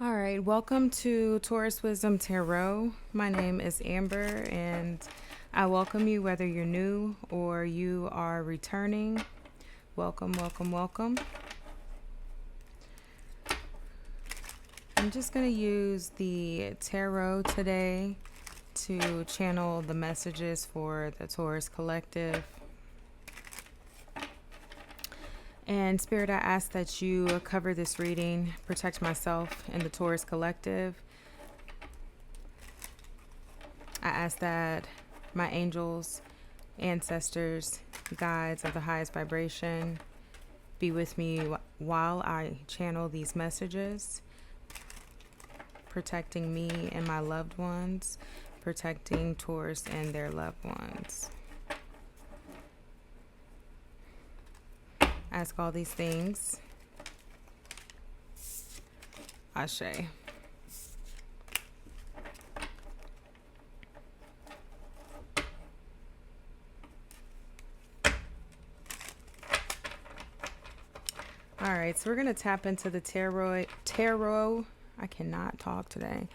All right, welcome to Taurus Wisdom Tarot. My name is Amber, and I welcome you whether you're new or you are returning. Welcome, welcome, welcome. I'm just going to use the tarot today to channel the messages for the Taurus Collective. And Spirit, I ask that you cover this reading, protect myself and the Taurus Collective. I ask that my angels, ancestors, guides of the highest vibration be with me while I channel these messages, protecting me and my loved ones, protecting Taurus and their loved ones. Ask all these things. Ashe. All right, so we're going to tap into the tarot. I cannot talk today.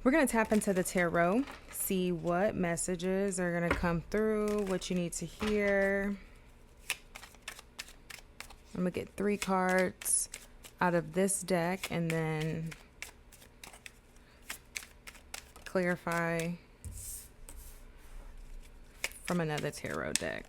We're going to tap into the tarot, see what messages are going to come through, what you need to hear. I'm going to get 3 cards out of this deck and then clarify from another tarot deck.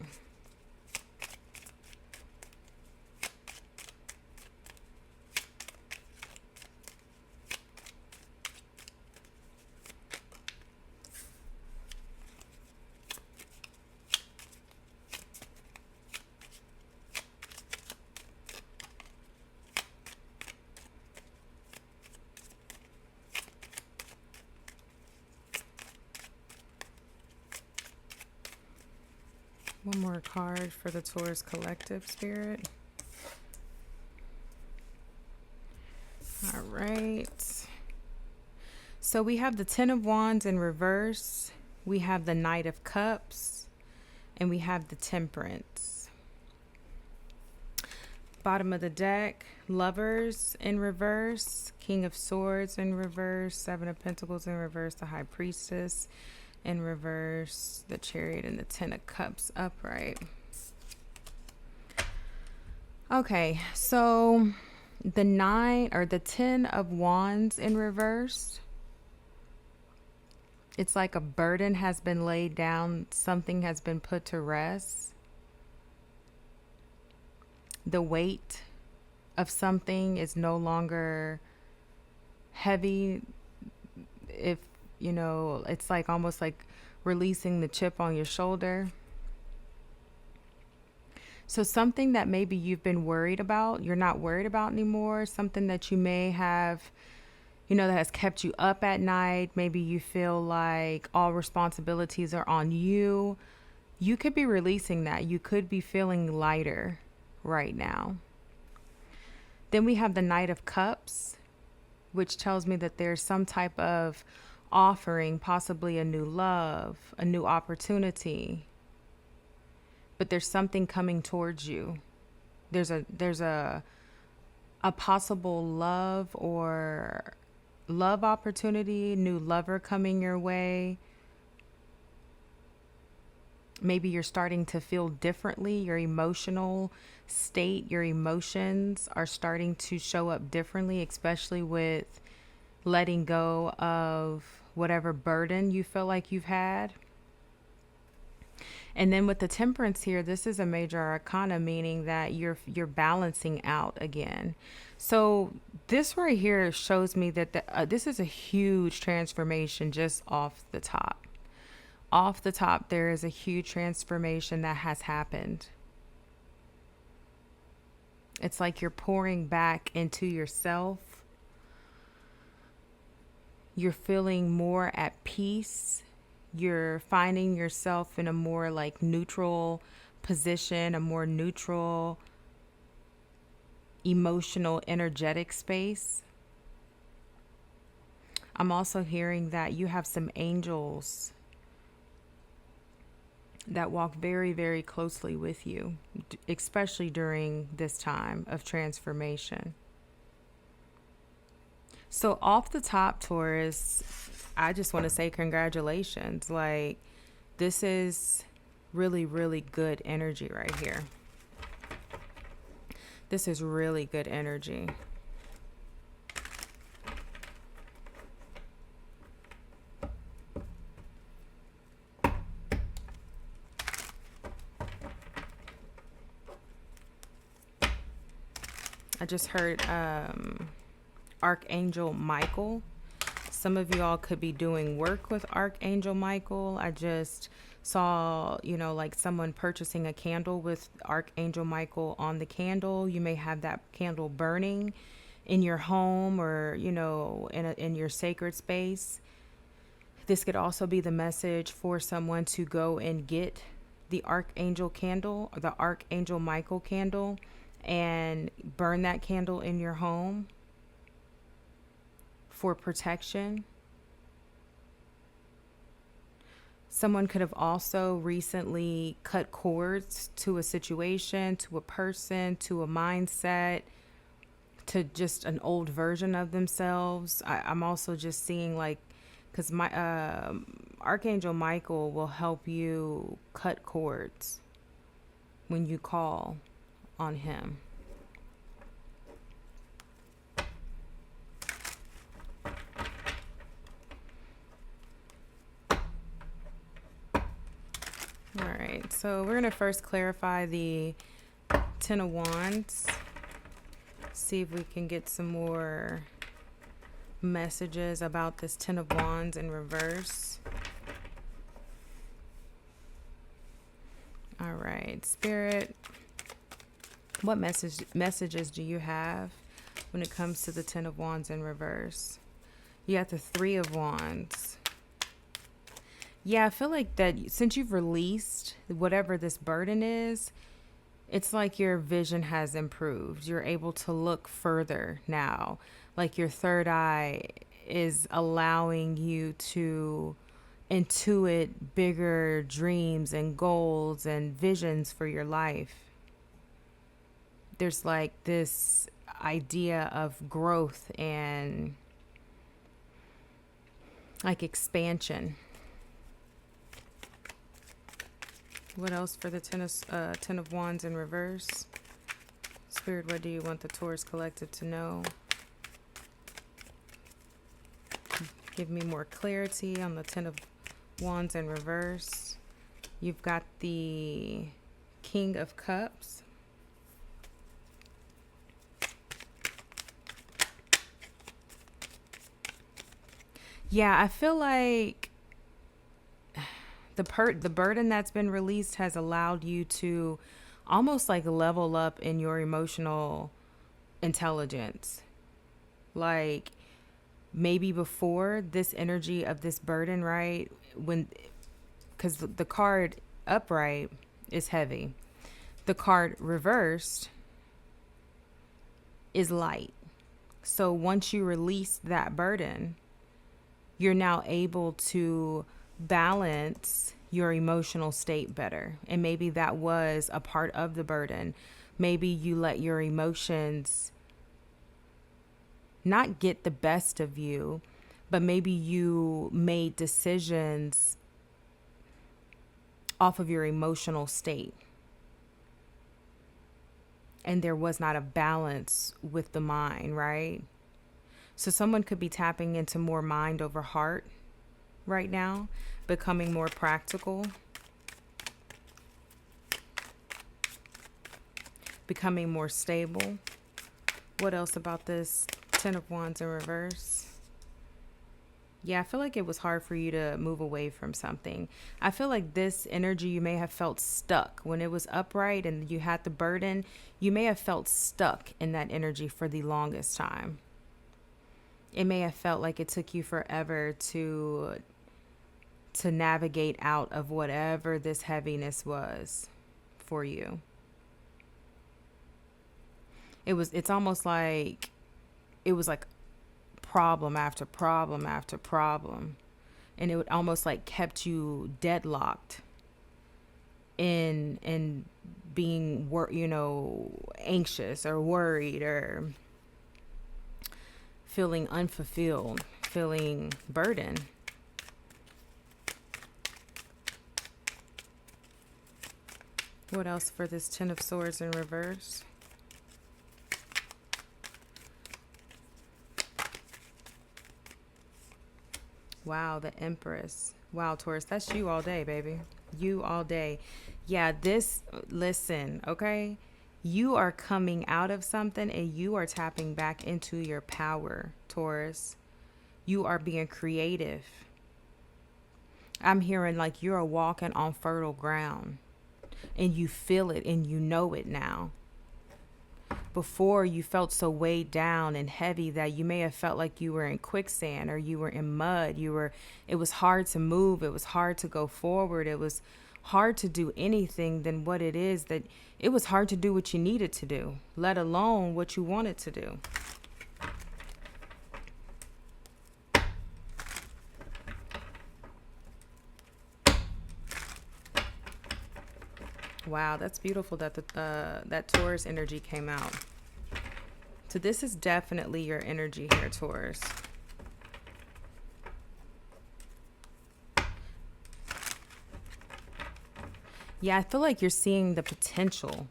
One more card for the Taurus Collective, Spirit. All right. So we have the Ten of Wands in reverse. We have the Knight of Cups. And we have the Temperance. Bottom of the deck, Lovers in reverse. King of Swords in reverse. Seven of Pentacles in reverse. The High Priestess in reverse, the Chariot, and the Ten of Cups upright. Okay, so the 9 or the 10 of Wands in reverse, it's like a burden has been laid down, something has been put to rest. The weight of something is no longer heavy. If you know, it's like almost like releasing the chip on your shoulder. So something that maybe you've been worried about, you're not worried about anymore, something that you may have, you know, that has kept you up at night. Maybe you feel like all responsibilities are on you. You could be releasing that. You could be feeling lighter right now. Then we have the Knight of Cups, which tells me that there's some type of offering, possibly a new love, a new opportunity. But there's something coming towards you. There's a possible love or love opportunity, new lover coming your way. Maybe you're starting to feel differently. Your emotional state, your emotions are starting to show up differently, especially with letting go of whatever burden you feel like you've had. And then with the Temperance here, this is a major arcana, meaning that you're balancing out again. So this right here shows me that this is a huge transformation just off the top. Off the top, there is a huge transformation that has happened. It's like you're pouring back into yourself. You're feeling more at peace. You're finding yourself in a more like neutral position, a more neutral, emotional, energetic space. I'm also hearing that you have some angels that walk very, very closely with you, especially during this time of transformation. So off the top, Taurus, I just want to say congratulations. Like, this is really, really good energy right here. This is really good energy. I just heard Archangel Michael. Some of you all could be doing work with Archangel Michael. I just saw, like someone purchasing a candle with Archangel Michael on the candle. You may have that candle burning in your home or, in your sacred space. This could also be the message for someone to go and get the Archangel candle or the Archangel Michael candle and burn that candle in your home for protection. Someone could have also recently cut cords to a situation, to a person, to a mindset, to just an old version of themselves. I'm also just seeing like, because my Archangel Michael will help you cut cords when you call on him. All right, so we're going to first clarify the Ten of Wands. See if we can get some more messages about this Ten of Wands in reverse. All right, Spirit, what messages do you have when it comes to the Ten of Wands in reverse? You got the Three of Wands. Yeah, I feel like that since you've released whatever this burden is, it's like your vision has improved. You're able to look further now. Like your third eye is allowing you to intuit bigger dreams and goals and visions for your life. There's like this idea of growth and like expansion. What else for the Ten of Wands in reverse? Spirit, what do you want the Taurus Collective to know? Give me more clarity on the Ten of Wands in reverse. You've got the King of Cups. Yeah, I feel like the burden that's been released has allowed you to almost like level up in your emotional intelligence. Like maybe before this energy of this burden, right? Because the card upright is heavy. The card reversed is light. So once you release that burden, you're now able to balance your emotional state better. And maybe that was a part of the burden. Maybe you let your emotions not get the best of you, but maybe you made decisions off of your emotional state. And there was not a balance with the mind, right? So someone could be tapping into more mind over heart right now, becoming more practical, becoming more stable. What else about this Ten of Wands in reverse? Yeah, I feel like it was hard for you to move away from something. I feel like this energy, you may have felt stuck when it was upright and you had the burden. You may have felt stuck in that energy for the longest time. It may have felt like it took you forever to navigate out of whatever this heaviness was for you. It's almost like it was like problem after problem after problem, and it would almost like kept you deadlocked in being anxious or worried or feeling unfulfilled, feeling burdened. What else for this Ten of Swords in reverse? Wow, the Empress. Wow, Taurus, that's you all day, baby. You all day. Yeah, listen, okay? You are coming out of something and you are tapping back into your power, Taurus. You are being creative. I'm hearing like you're walking on fertile ground and you feel it and you know it now. Before, you felt so weighed down and heavy that you may have felt like you were in quicksand or you were in mud. It was hard to move. It was hard to go forward. It was hard to do anything than what it is that it was hard to do what you needed to do, let alone what you wanted to do. Wow, that's beautiful that that Taurus energy came out. So this is definitely your energy here, Taurus. Yeah, I feel like you're seeing the potential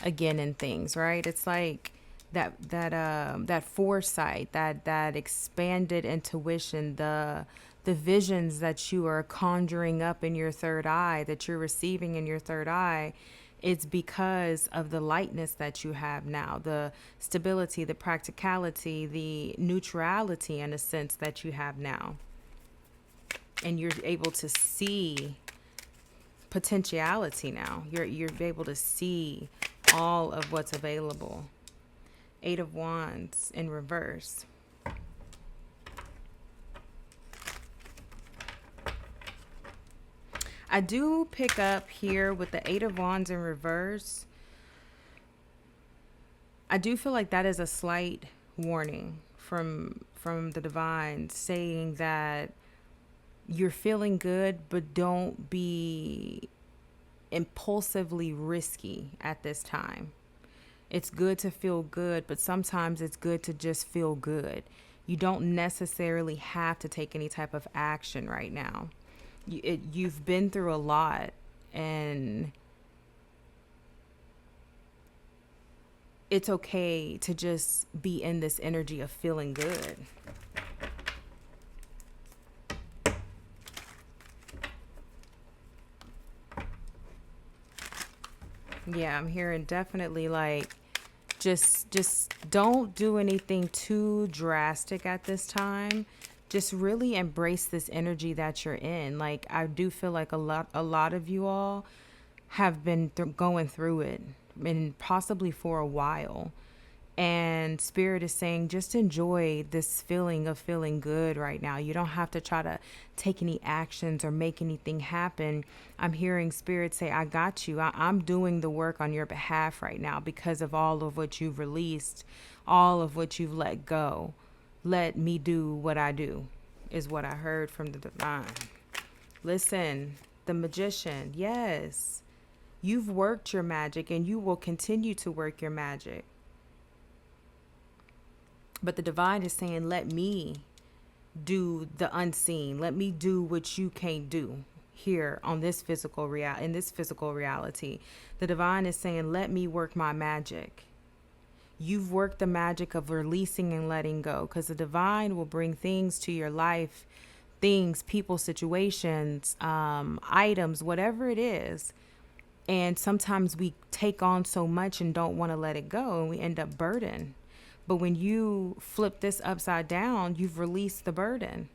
again in things, right? It's like that foresight, that expanded intuition, the visions that you are conjuring up in your third eye, that you're receiving in your third eye. It's because of the lightness that you have now, the stability, the practicality, the neutrality in a sense that you have now. And you're able to see potentiality now. You're able to see all of what's available. Eight of Wands in reverse. I do pick up here with the Eight of Wands in reverse. I do feel like that is a slight warning from the divine saying that you're feeling good, but don't be impulsively risky at this time. It's good to feel good, but sometimes it's good to just feel good. You don't necessarily have to take any type of action right now. You've been through a lot, and it's okay to just be in this energy of feeling good. Yeah, I'm hearing definitely like just don't do anything too drastic at this time. Just really embrace this energy that you're in. Like I do feel like a lot of you all have been going through it and possibly for a while. And Spirit is saying, just enjoy this feeling of feeling good right now. You don't have to try to take any actions or make anything happen. I'm hearing Spirit say, I got you. I'm doing the work on your behalf right now because of all of what you've released, all of what you've let go. Let me do what I do, is what I heard from the divine. Listen, the Magician, yes. You've worked your magic and you will continue to work your magic. But the divine is saying, let me do the unseen. Let me do what you can't do here on this in this physical reality. The divine is saying, let me work my magic. You've worked the magic of releasing and letting go, because the divine will bring things to your life, things, people, situations, items, whatever it is. And sometimes we take on so much and don't want to let it go, and we end up burdened. But when you flip this upside down, you've released the burden.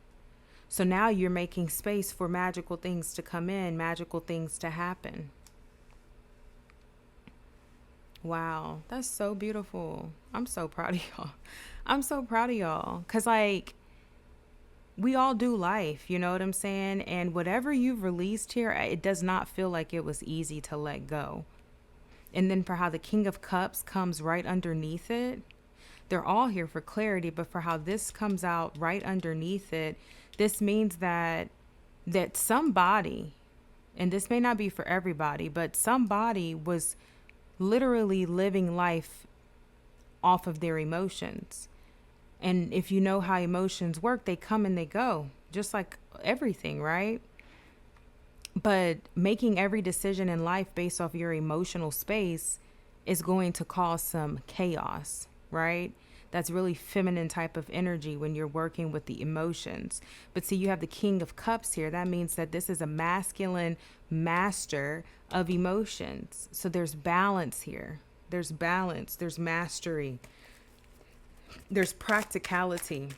So now you're making space for magical things to come in, magical things to happen. Wow, that's so beautiful. I'm so proud of y'all. I'm so proud of y'all. Because, like, we all do life, you know what I'm saying? And whatever you've released here, it does not feel like it was easy to let go. And then for how the King of Cups comes right underneath it, they're all here for clarity, but for how this comes out right underneath it, this means that somebody, and this may not be for everybody, but somebody was literally living life off of their emotions. And if you know how emotions work, they come and they go, just like everything, right? But making every decision in life based off your emotional space is going to cause some chaos, right? That's really feminine type of energy when you're working with the emotions. But see, you have the King of Cups here. That means that this is a masculine master of emotions. So there's balance here. There's balance, there's mastery, there's practicality.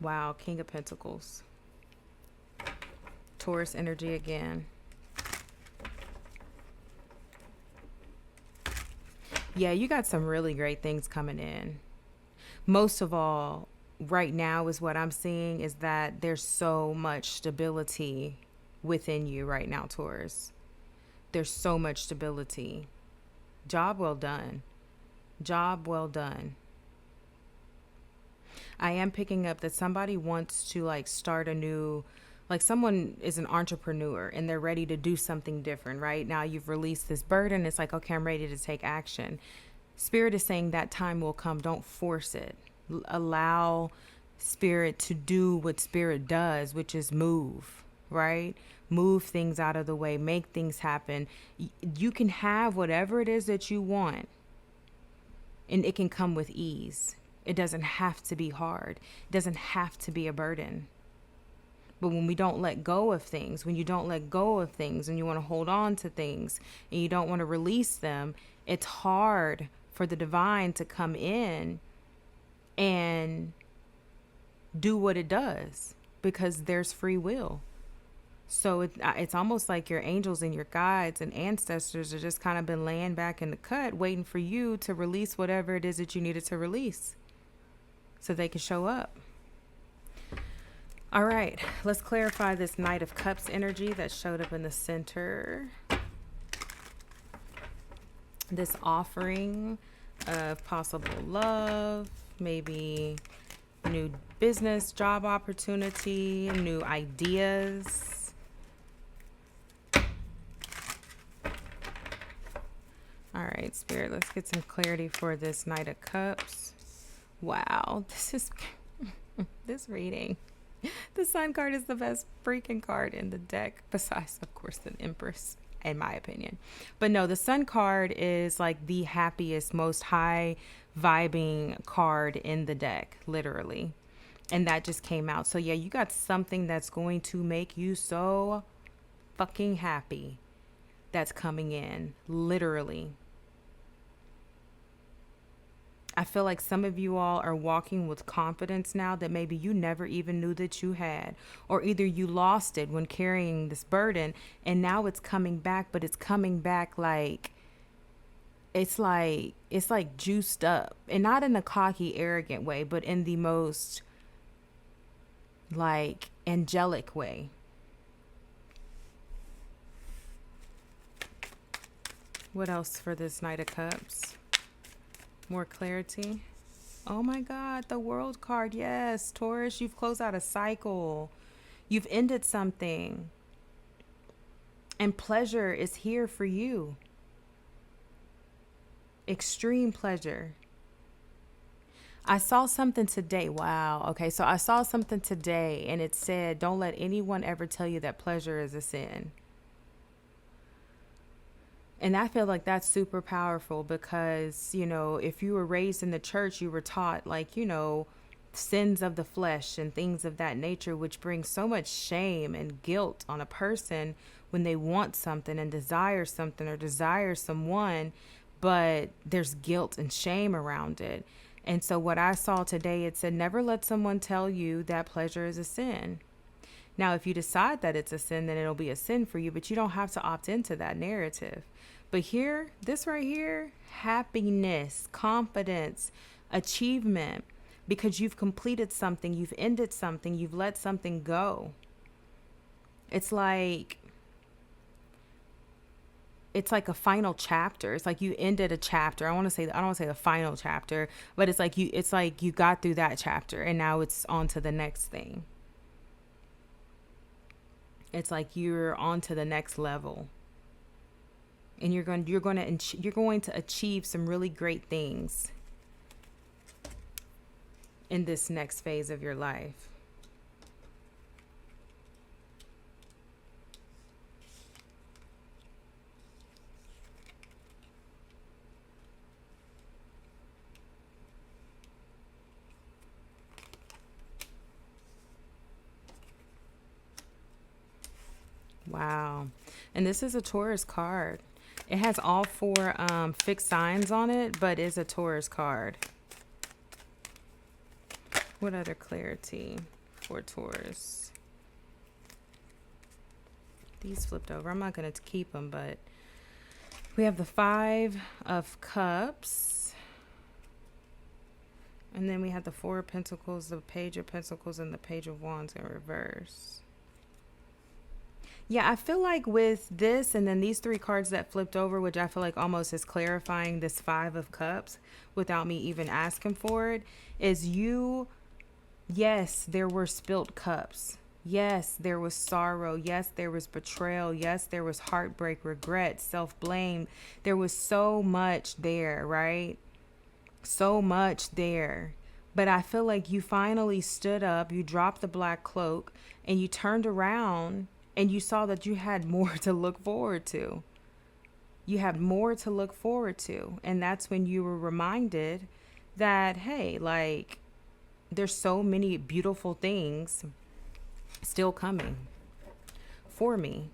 Wow, King of Pentacles. Taurus energy again. Yeah, you got some really great things coming in. Most of all, right now is what I'm seeing is that there's so much stability within you right now, Taurus. There's so much stability. Job well done. Job well done. I am picking up that somebody wants to like start a new, like someone is an entrepreneur and they're ready to do something different, right? Now you've released this burden. It's like, okay, I'm ready to take action. Spirit is saying that time will come. Don't force it. Allow spirit to do what spirit does, which is move, right? Move things out of the way, make things happen. You can have whatever it is that you want, and it can come with ease. It doesn't have to be hard. It doesn't have to be a burden. But when we don't let go of things, when you don't let go of things and you want to hold on to things and you don't want to release them, it's hard for the divine to come in and do what it does because there's free will. So it's almost like your angels and your guides and ancestors are just kind of been laying back in the cut waiting for you to release whatever it is that you needed to release so they can show up. All right, let's clarify this Knight of Cups energy that showed up in the center. This offering of possible love, maybe new business, job opportunity, new ideas. All right, Spirit, let's get some clarity for this Knight of Cups. Wow, this reading. The Sun card is the best freaking card in the deck, besides, of course, the Empress, in my opinion. But no, the Sun card is like the happiest, most high vibing card in the deck, literally. And that just came out. So yeah, you got something that's going to make you so fucking happy that's coming in, literally. I feel like some of you all are walking with confidence now that maybe you never even knew that you had, or either you lost it when carrying this burden and now it's coming back, but it's coming back like it's like juiced up, and not in a cocky, arrogant way, but in the most like angelic way. What else for this Knight of Cups? More clarity. Oh my God, the World card. Yes, Taurus, you've closed out a cycle. You've ended something. And pleasure is here for you. Extreme pleasure. I saw something today. Wow. Okay, so I saw something today and it said, don't let anyone ever tell you that pleasure is a sin. And I feel like that's super powerful because, you know, if you were raised in the church, you were taught like, you know, sins of the flesh and things of that nature, which brings so much shame and guilt on a person when they want something and desire something or desire someone, but there's guilt and shame around it. And so what I saw today, it said, never let someone tell you that pleasure is a sin. Now, if you decide that it's a sin, then it'll be a sin for you, but you don't have to opt into that narrative. But here, this right here, happiness, confidence, achievement, because you've completed something, you've ended something, you've let something go. It's like a final chapter. It's like you ended a chapter. I don't want to say the final chapter, but it's like you got through that chapter and now it's on to the next thing. It's like you're on to the next level, and you're going to achieve some really great things in this next phase of your life. Wow. And this is a Taurus card. It has all four fixed signs on it, but is a Taurus card. What other clarity for Taurus? These flipped over. I'm not going to keep them, but we have the Five of Cups. And then we have the Four of Pentacles, the Page of Pentacles, and the Page of Wands in reverse. Yeah, I feel like with this and then these three cards that flipped over, which I feel like almost is clarifying this Five of Cups without me even asking for it, is you, yes, there were spilt cups. Yes, there was sorrow. Yes, there was betrayal. Yes, there was heartbreak, regret, self-blame. There was so much there, right? So much there. But I feel like you finally stood up, you dropped the black cloak, and you turned around and you saw that you had more to look forward to. You had more to look forward to. And that's when you were reminded that, hey, like, there's so many beautiful things still coming for me.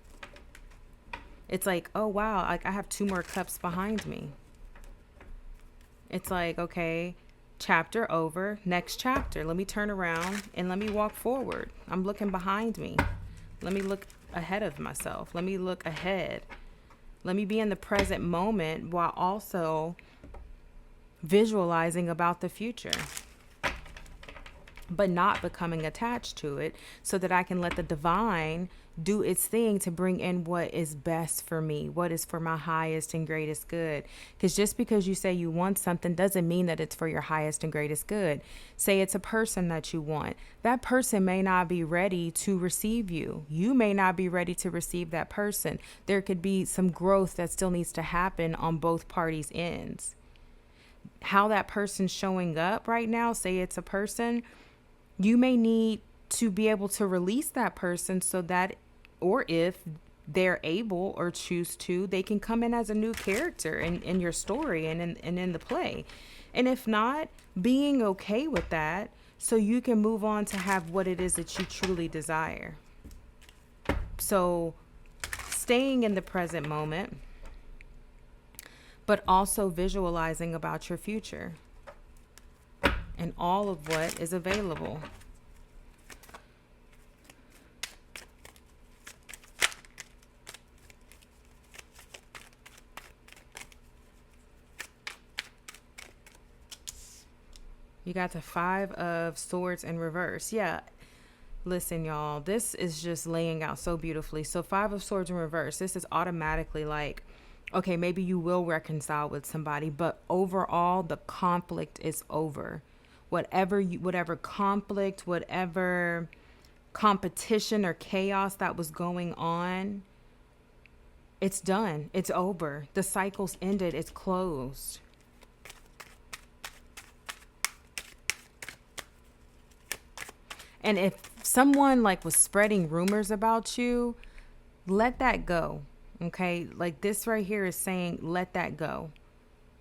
It's like, oh, wow, like I have two more cups behind me. It's like, okay, chapter over, next chapter. Let me turn around and let me walk forward. I'm looking behind me. Let me look ahead of myself. Let me look ahead. Let me be in the present moment while also visualizing about the future, but not becoming attached to it, so that I can let the divine do its thing to bring in what is best for me, what is for my highest and greatest good. Because just because you say you want something doesn't mean that it's for your highest and greatest good. Say it's a person that you want. That person may not be ready to receive you. You may not be ready to receive that person. There could be some growth that still needs to happen on both parties' ends. How that person's showing up right now, say it's a person, you may need to be able to release that person so that, or if they're able or choose to, they can come in as a new character in your story and in the play. And if not, being okay with that so you can move on to have what it is that you truly desire. So staying in the present moment, but also visualizing about your future and all of what is available. You got the Five of Swords in reverse. Yeah. Listen, y'all, this is just laying out so beautifully. So Five of Swords in reverse, this is automatically like, okay, maybe you will reconcile with somebody, but overall the conflict is over. Whatever conflict, whatever competition or chaos that was going on, it's done. It's over. The cycle's ended. It's closed. And if someone like was spreading rumors about you, let that go. Okay? Like this right here is saying, let that go.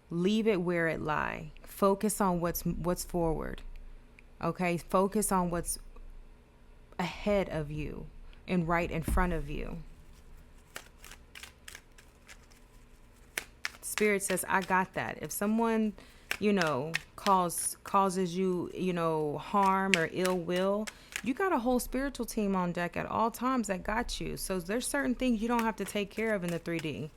Leave it where it lie. Focus on what's forward. Okay? Focus on what's ahead of you and right in front of you. Spirit says, I got that. If someone, causes you, harm or ill will, you got a whole spiritual team on deck at all times that got you. So there's certain things you don't have to take care of in the 3D.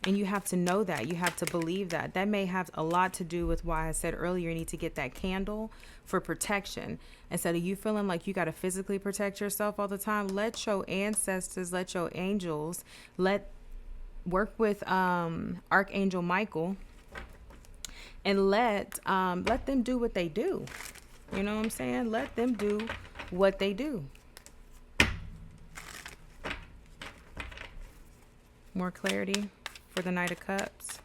And you have to know that. You have to believe that. That may have a lot to do with why I said earlier, you need to get that candle for protection. Instead of you feeling like you got to physically protect yourself all the time, let your ancestors, let your angels, work with Archangel Michael and let them do what they do. You know what I'm saying? Let them do what they do. More clarity for the Knight of Cups.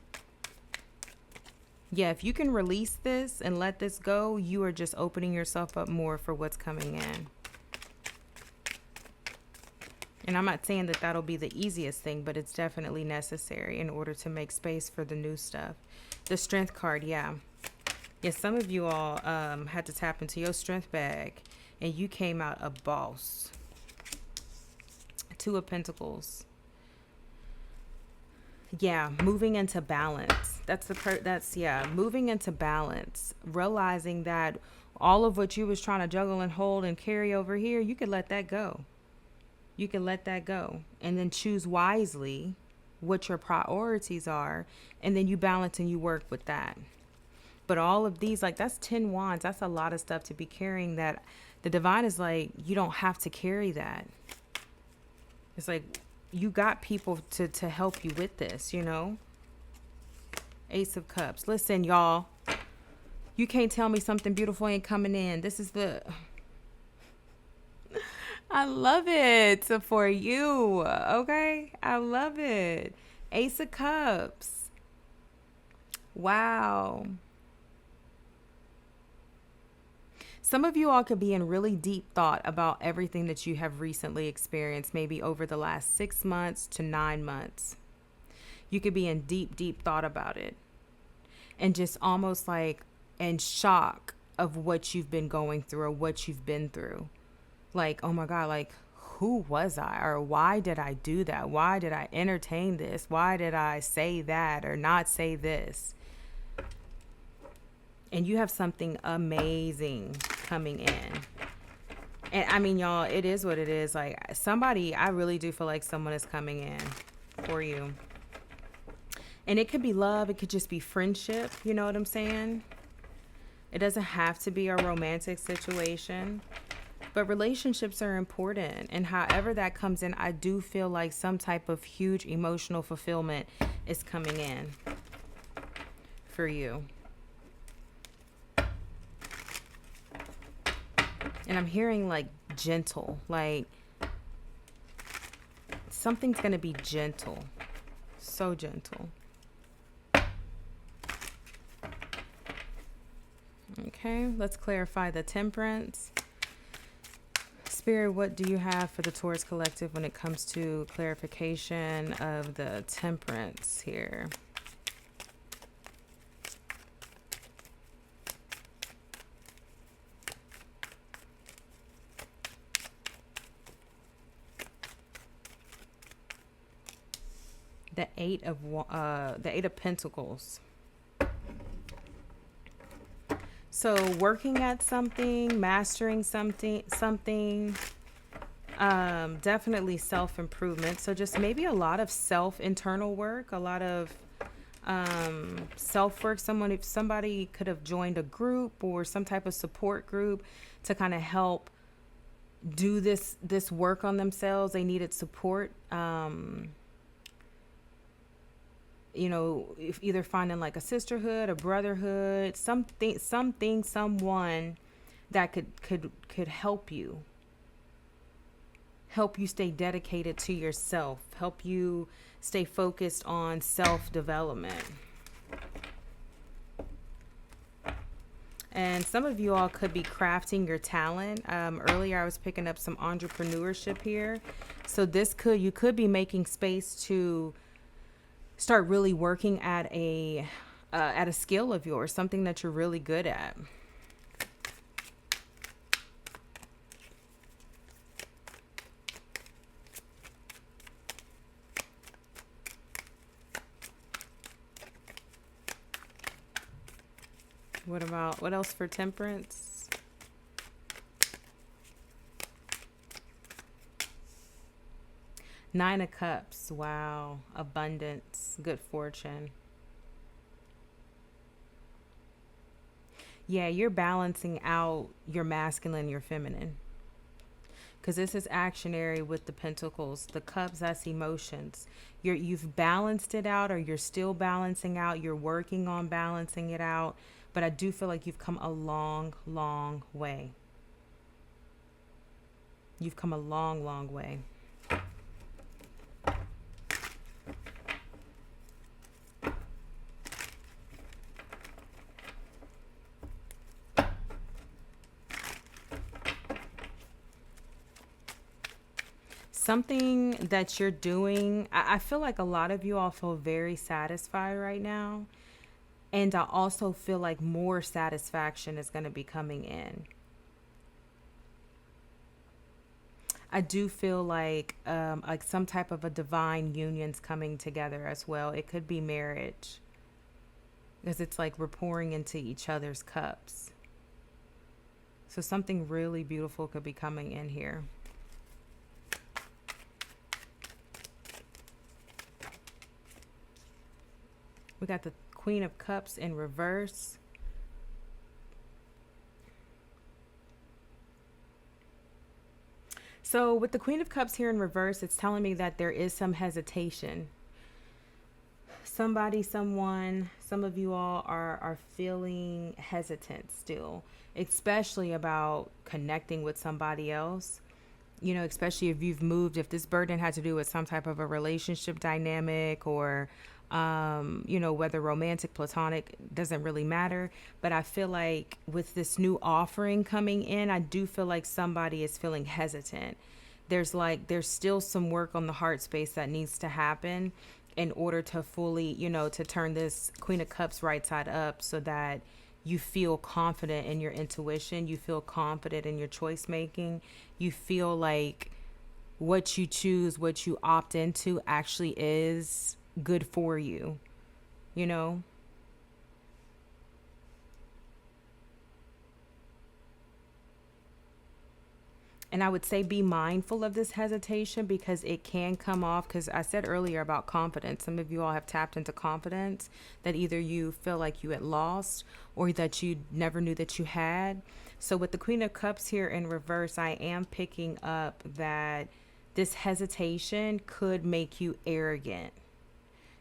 Yeah, if you can release this and let this go, you are just opening yourself up more for what's coming in. And I'm not saying that that'll be the easiest thing, but it's definitely necessary in order to make space for the new stuff. The Strength card, yeah. Yeah, some of you all had to tap into your strength bag and you came out a boss. Two of Pentacles. Yeah, moving into balance. Moving into balance. Realizing that all of what you was trying to juggle and hold and carry over here, you could let that go. You can let that go and then choose wisely what your priorities are. And then you balance and you work with that. But all of these, like, that's 10 wands. That's a lot of stuff to be carrying that the divine is like, you don't have to carry that. It's like, you got people to help you with this, you know? Ace of Cups. Listen, y'all, you can't tell me something beautiful ain't coming in. This is I love it for you. Okay. I love it. Ace of Cups. Wow. Some of you all could be in really deep thought about everything that you have recently experienced, maybe over the last 6 months to 9 months. You could be in deep, deep thought about it and just almost like in shock of what you've been going through or what you've been through. Like, oh my God, like, who was I? Or why did I do that? Why did I entertain this? Why did I say that or not say this? And you have something amazing coming in. And I mean, y'all, it is what it is. Like, somebody, I really do feel like someone is coming in for you. And it could be love. It could just be friendship. You know what I'm saying? It doesn't have to be a romantic situation. But relationships are important. And however that comes in, I do feel like some type of huge emotional fulfillment is coming in for you. And I'm hearing like gentle, like something's going to be gentle. So gentle. Okay, let's clarify the Temperance. Spirit, what do you have for the Taurus collective when it comes to clarification of the Temperance here? The Eight of Pentacles. So working at something, mastering something, definitely self-improvement. So just maybe a lot of internal work, a lot of self-work. If somebody could have joined a group or some type of support group to kind of help do this work on themselves. They needed support. You know, if either finding like a sisterhood, a brotherhood, someone that could help you stay dedicated to yourself, help you stay focused on self-development. And some of you all could be crafting your talent. Earlier I was picking up some entrepreneurship here. So you could be making space to start really working at a skill of yours, something that you're really good at. What else for Temperance? Nine of Cups. Wow. Abundance. Good fortune. Yeah, you're balancing out your masculine, your feminine. Because this is actionary with the Pentacles. The Cups, that's emotions. You've balanced it out, or you're still balancing out. You're working on balancing it out. But I do feel like you've come a long, long way. You've come a long, long way. Something that you're doing, I feel like a lot of you all feel very satisfied right now. And I also feel like more satisfaction is going to be coming in. I do feel like some type of a divine union's coming together as well. It could be marriage because it's like we're pouring into each other's cups. So something really beautiful could be coming in here. We got the Queen of Cups in reverse. So with the Queen of Cups here in reverse, it's telling me that there is some hesitation. Somebody, someone, some of you all are feeling hesitant still, especially about connecting with somebody else. You know, especially if you've moved, if this burden had to do with some type of a relationship dynamic or, you know, whether romantic, platonic, doesn't really matter. But I feel like with this new offering coming in, I do feel like somebody is feeling hesitant. There's still some work on the heart space that needs to happen in order to fully, you know, to turn this Queen of Cups right side up so that you feel confident in your intuition, you feel confident in your choice making, you feel like what you choose, what you opt into actually is good for you, you know? And I would say be mindful of this hesitation because it can come off. Because I said earlier about confidence. Some of you all have tapped into confidence that either you feel like you had lost or that you never knew that you had. So with the Queen of Cups here in reverse, I am picking up that this hesitation could make you arrogant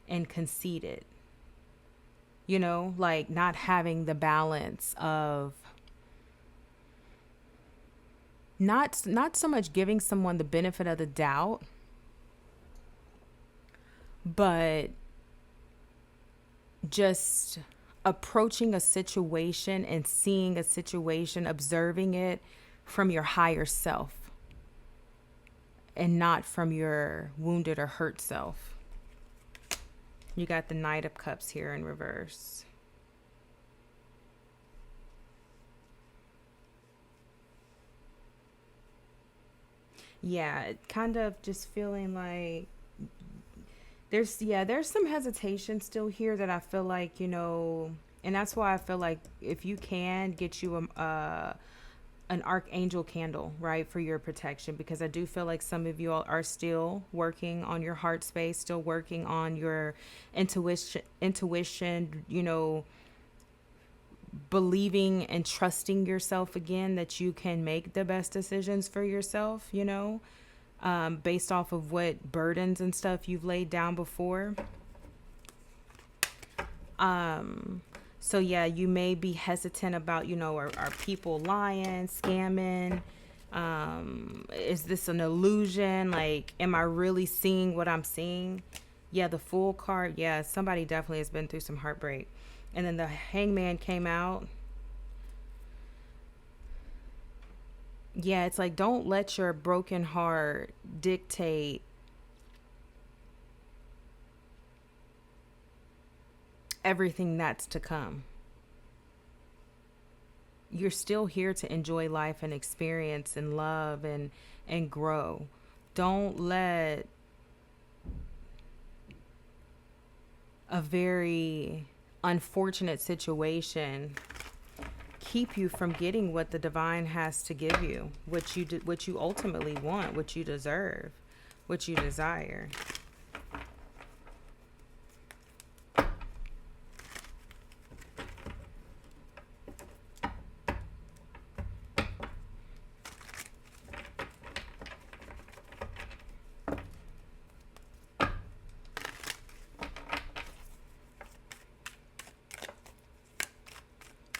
and conceited. You know, like not having the balance of not so much giving someone the benefit of the doubt, but just approaching a situation and seeing a situation, observing it from your higher self and not from your wounded or hurt self. You got the Knight of Cups here in reverse. Yeah, kind of just feeling like there's some hesitation still here that I feel like, you know, and that's why I feel like if you can get you an archangel candle, right, for your protection, because I do feel like some of you all are still working on your heart space, still working on your intuition, you know, believing and trusting yourself again that you can make the best decisions for yourself, you know, based off of what burdens and stuff you've laid down before. So yeah, you may be hesitant about, you know, are people lying, scamming? Is this an illusion? Like, am I really seeing what I'm seeing? Yeah, the Fool card. Yeah, somebody definitely has been through some heartbreak. And then the Hangman came out. Yeah, it's like don't let your broken heart dictate everything that's to come. You're still here to enjoy life and experience and love and grow. Don't let a very unfortunate situation keep you from getting what the divine has to give you, what you ultimately want, what you deserve, what you desire.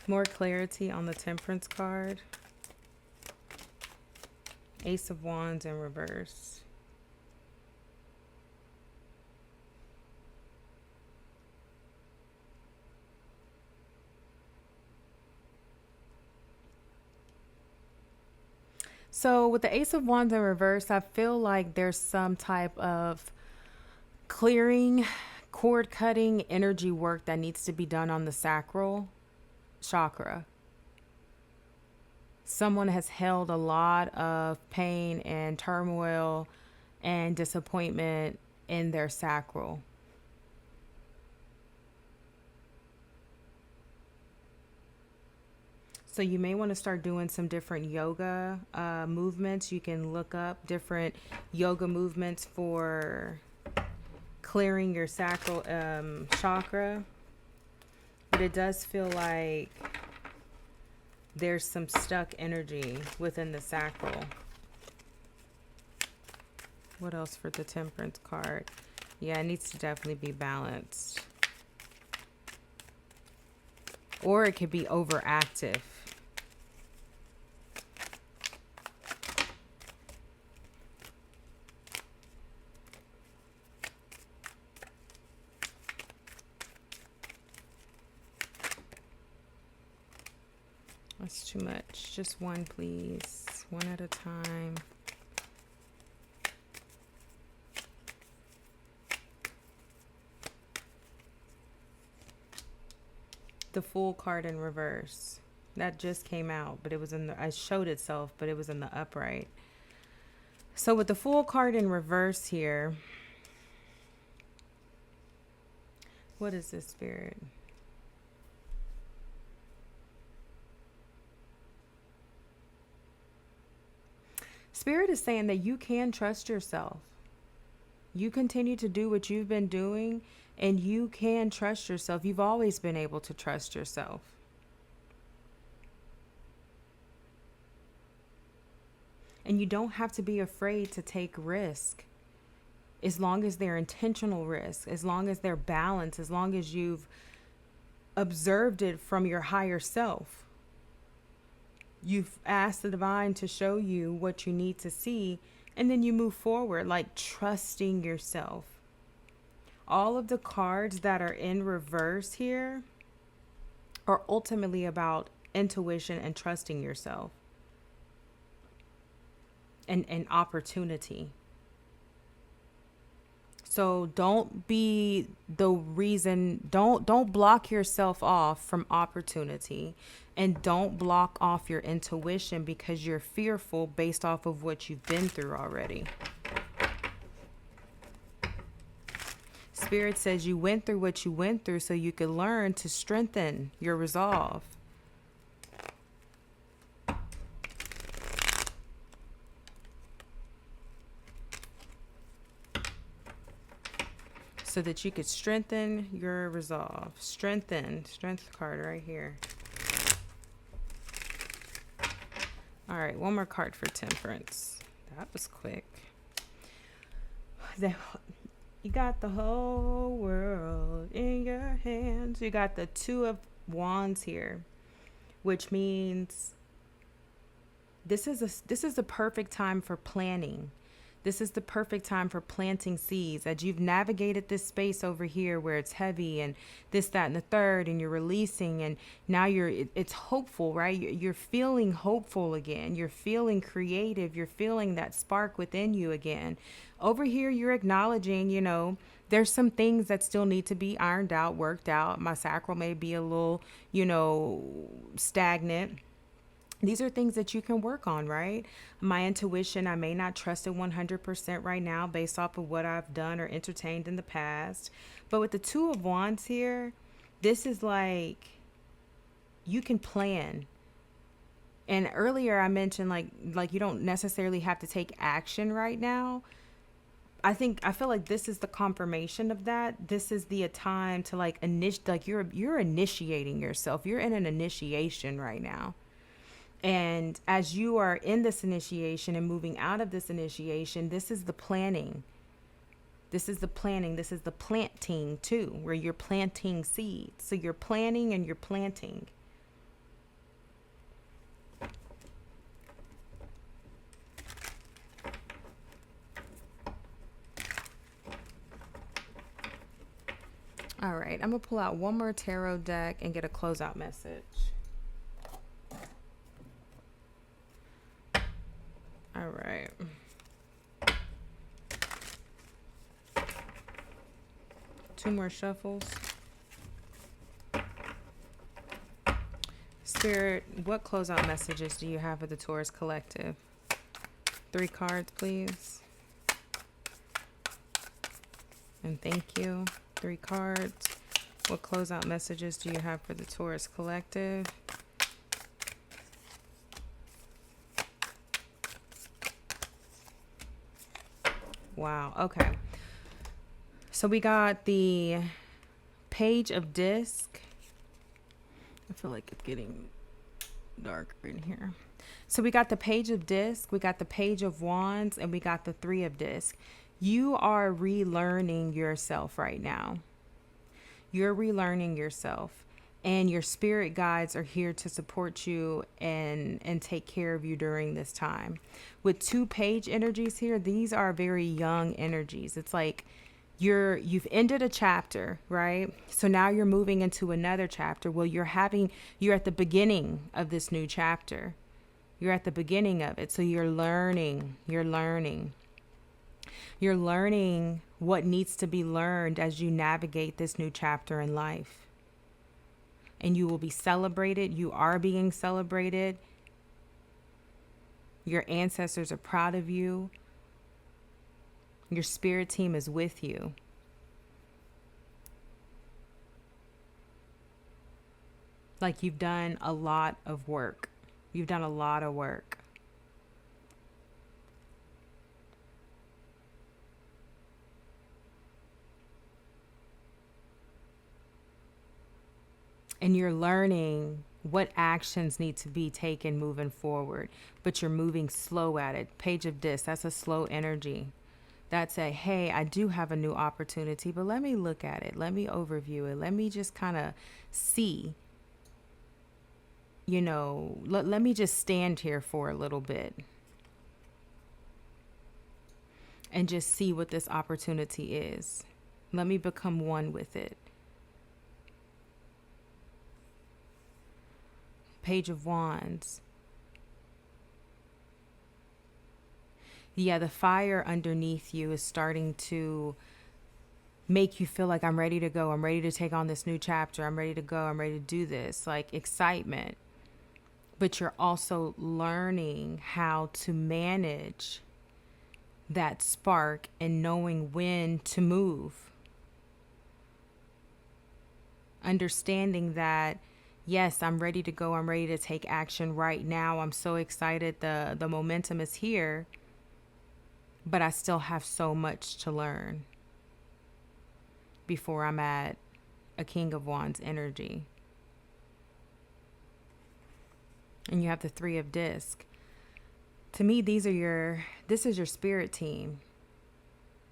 More clarity on the Temperance card. Ace of Wands in reverse. So with the Ace of Wands in reverse, I feel like there's some type of clearing, cord cutting energy work that needs to be done on the sacral chakra. Someone has held a lot of pain and turmoil and disappointment in their sacral. So you may want to start doing some different yoga movements. You can look up different yoga movements for clearing your sacral chakra. But it does feel like there's some stuck energy within the sacral. What else for the Temperance card? Yeah, it needs to definitely be balanced. Or it could be overactive. That's too much. Just one, please. One at a time. The Fool card in reverse. That just came out, but it was in the, I showed itself, but it was in the upright. So with the Fool card in reverse here, what is this, Spirit? Spirit is saying that you can trust yourself. You continue to do what you've been doing, and you can trust yourself. You've always been able to trust yourself. And you don't have to be afraid to take risk. As long as they're intentional risk, as long as they're balanced, as long as you've observed it from your higher self. You've asked the divine to show you what you need to see, and then you move forward, like trusting yourself. All of the cards that are in reverse here are ultimately about intuition and trusting yourself. And opportunity. So don't be the reason, don't block yourself off from opportunity, and don't block off your intuition because you're fearful based off of what you've been through already. Spirit says you went through what you went through so you could learn to strengthen your resolve. So that you could strengthen your resolve. Strength card right here. All right, one more card for Temperance. That was quick. You got the whole world in your hands. You got the Two of Wands here, which means this is a perfect time for planning. This is the perfect time for planting seeds. As you've navigated this space over here where it's heavy and this, that, and the third, and you're releasing, and now it's hopeful, right? You're feeling hopeful again. You're feeling creative. You're feeling that spark within you again. Over here, you're acknowledging, there's some things that still need to be ironed out, worked out. My sacral may be a little, stagnant. These are things that you can work on, right? My intuition, I may not trust it 100% right now based off of what I've done or entertained in the past. But with the Two of Wands here, this is like you can plan. And earlier I mentioned like you don't necessarily have to take action right now. I feel like this is the confirmation of that. This is the time to you're initiating yourself. You're in an initiation right now. And as you are in this initiation and moving out of this initiation, this is the planning. This is the planning. This is the planting too, where you're planting seeds. So you're planning and you're planting. All right, I'm going to pull out one more tarot deck and get a closeout message. 2 more shuffles. Spirit, what closeout messages do you have for the Taurus collective? 3 cards, please. And thank you. 3 cards. What closeout messages do you have for the Taurus collective? Wow. Okay. So we got the Page of Disc. I feel like it's getting darker in here. So we got the Page of Disc, we got the Page of Wands, and we got the 3 of Disc. You are relearning yourself right now. You're relearning yourself, and your spirit guides are here to support you and take care of you during this time. With 2 page energies here, these are very young energies. It's like you've ended a chapter, right? So now you're moving into another chapter. Well, you're at the beginning of this new chapter. You're at the beginning of it. So you're learning what needs to be learned as you navigate this new chapter in life. And you will be celebrated. You are being celebrated. Your ancestors are proud of you. Your spirit team is with you. Like, you've done a lot of work. You've done a lot of work. And you're learning what actions need to be taken moving forward, but you're moving slow at it. Page of Disc, that's a slow energy. That's a, hey, I do have a new opportunity, but let me look at it. Let me overview it. Let me just kind of see, let me just stand here for a little bit and just see what this opportunity is. Let me become one with it. Page of Wands. Yeah, the fire underneath you is starting to make you feel like, I'm ready to go. I'm ready to take on this new chapter. I'm ready to go. I'm ready to do this. Like, excitement. But you're also learning how to manage that spark and knowing when to move. Understanding that, yes, I'm ready to go. I'm ready to take action right now. I'm so excited. The momentum is here. But I still have so much to learn before I'm at a King of Wands energy. And you have the 3 of Disc. To me, this is your spirit team.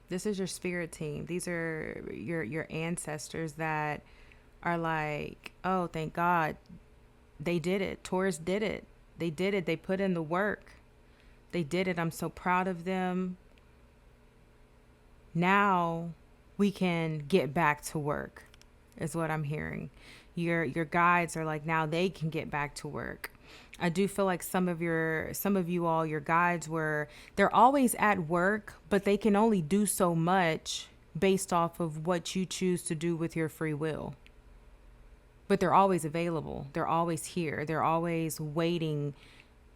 This is your spirit team. These are your ancestors that are like, oh, thank God they did it. Taurus did it. They did it. They put in the work. They did it. I'm so proud of them. Now we can get back to work, is what I'm hearing. Your guides are like, now they can get back to work. I do feel like some of you all, your guides they're always at work, but they can only do so much based off of what you choose to do with your free will. But they're always available. They're always here. They're always waiting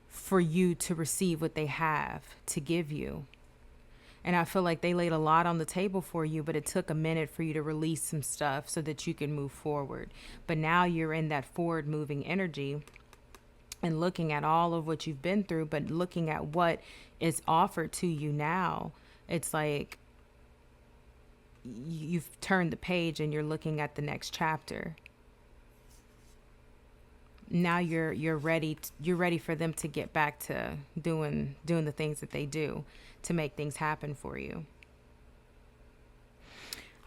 for you to receive what they have to give you. And I feel like they laid a lot on the table for you, but it took a minute for you to release some stuff so that you can move forward. But now you're in that forward moving energy and looking at all of what you've been through, but looking at what is offered to you now. It's like you've turned the page and you're looking at the next chapter. Now you're ready for them to get back to doing the things that they do to make things happen for you.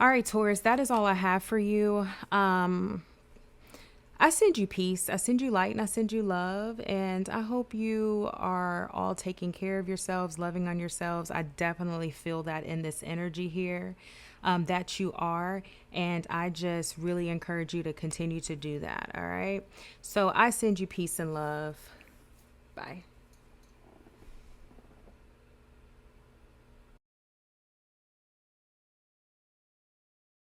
All right, Taurus, that is all I have for you. I send you peace, I send you light, and I send you love, and I hope you are all taking care of yourselves, loving on yourselves. I definitely feel that in this energy here, that you are, and I just really encourage you to continue to do that. All right, so I send you peace and love. Bye.